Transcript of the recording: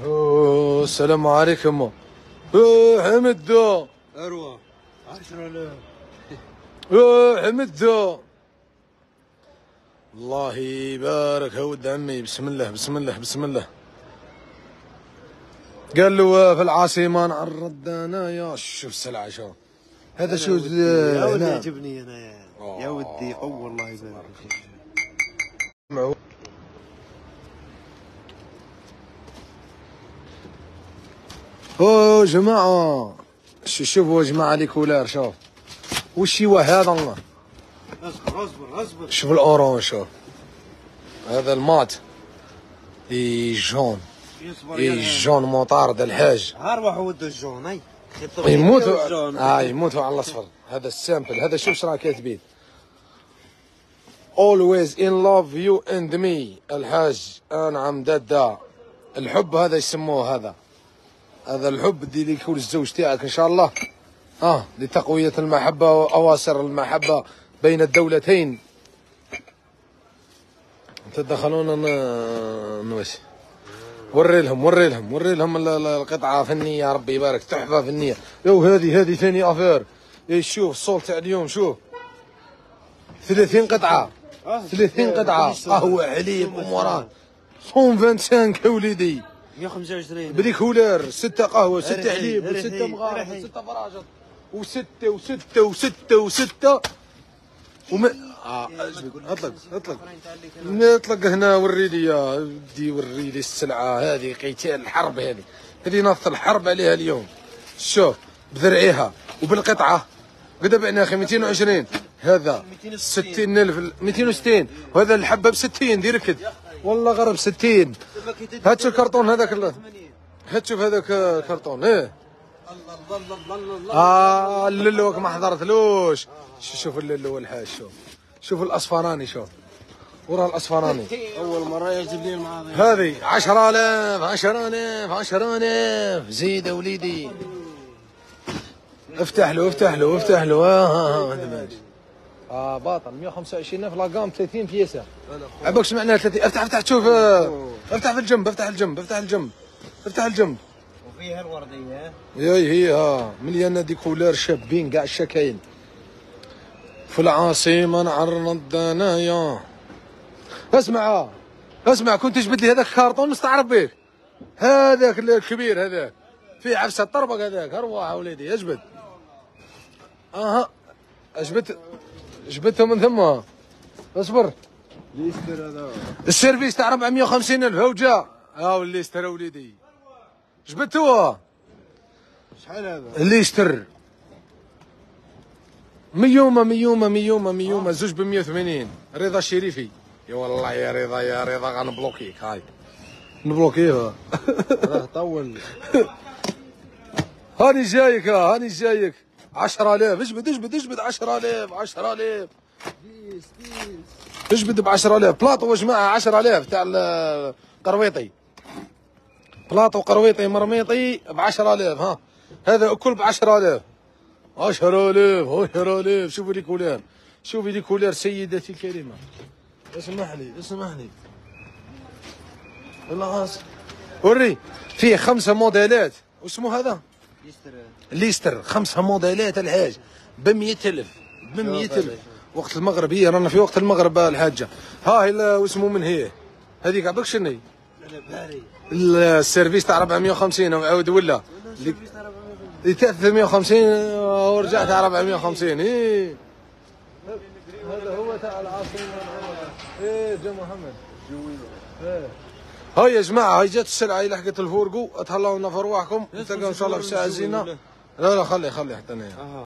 السلام عليكم. حمد اروى 10,000. حمد الله يبارك. يا ولد عمي بسم الله بسم الله بسم الله. قال له في العاصمه نعرض انايا. شوف السلعه شوف هذا شو يا ولدي يعجبني انا يا ودي قوي الله يبارك فيك. جماعه شوفوا يا جماعه لي كولار. شوف وش هو هذا الله. اصبر شوف الاورانج. شوف هذا المات جون جون مطارد الحاج. ارواح ود الجون اي يموتوا يموتوا على الاصفر. هذا السامبل هذا. شوف شراه كاتبين always in love you and me. الحاج انعم دادا. الحب هذا يسموه هذا الحب دي لكل الزوج تاعك ان شاء الله. لتقوية المحبة واواصر المحبة بين الدولتين. تدخلون نوش. وري لهم القطعة فنية ربي يبارك. تحفة فنية. هذه ثاني افير. شوف الصول تاع اليوم. شوف 30 قطعة 30 قطعة قهوة حليب ومراد 125 وليدي 125 بدي كولر 6 قهوة 6 حليب و6 مغاربة 6 فراجط و6 اطلق هنا. وري لي يا ودي وري لي السلعة هذه. قتال الحرب هذه نص الحرب عليها اليوم. شوف بذرعيها وبالقطعة قد بعناها اخي 220. هذا 60,000 260. وهذا الحبة ب60 ديركد والله غرب 60. هات شوف الكرتون هذاك هات شوف هذاك كرتون. اللولو ما حضرتلوش. شوف اللولو والحاج. شوف الاصفراني. شوف ورا الاصفراني اول مرة يعجبني المعاضي هذه 10,000 زيد وليدي. افتح له باطل 125,000 لاقام 30 بيسه. عباك سمعنا 30. افتح شوف. افتح في الجنب افتح الجنب وفيها الورديه. هي مليانه ديكولار شابين كاع الشكاين. في العاصمه نعرض دنايا. اسمع كنت تجبد لي هذاك الكارطون مستعرف بك. هذاك الكبير هذاك فيه عفسه طربق هذاك. ارواح وليدي اجبد. جبته من ثم. اصبر. ليستر هذا السيرفيس تاع 450,000 هو جا. الليستر وليدي جبته. شحال هذا الليستر ميومه زوج ب 180. رضا الشريفي. يا والله يا رضا غنبلوكيك. هاي نبلوكيها. راه طول. هاني جايك 10,000. اجبد 10,000 اجبد ب 10,000 بلاطو يا جماعه. 10,000 تاع القرويطي. بلاطو قرويطي مرميطي ب 10,000. هذا الكل ب 10,000. 10,000 شوفي لي كولار سيدتي الكريمه. اسمح لي والله وري فيه 5 موديلات. واسمه هذا ليستر 5 موديلات الحاج ب 100,000 وقت المغرب. هي رانا في وقت المغرب الحاجه. هي واسمه من هي هذيك عباك شني السيرفيس تاع 450 وعاود ولا اللي تاع 350 ورجعت على 450. هذا هو تاع العاصمه. جا محمد هاي يا جماعه. هاي جات السلعه. هي لحقت الفورقو. تهلاو لنا في رواحكم. نتلاقاو ان شاء الله في الساعه الزينه. لا خلي حتى انا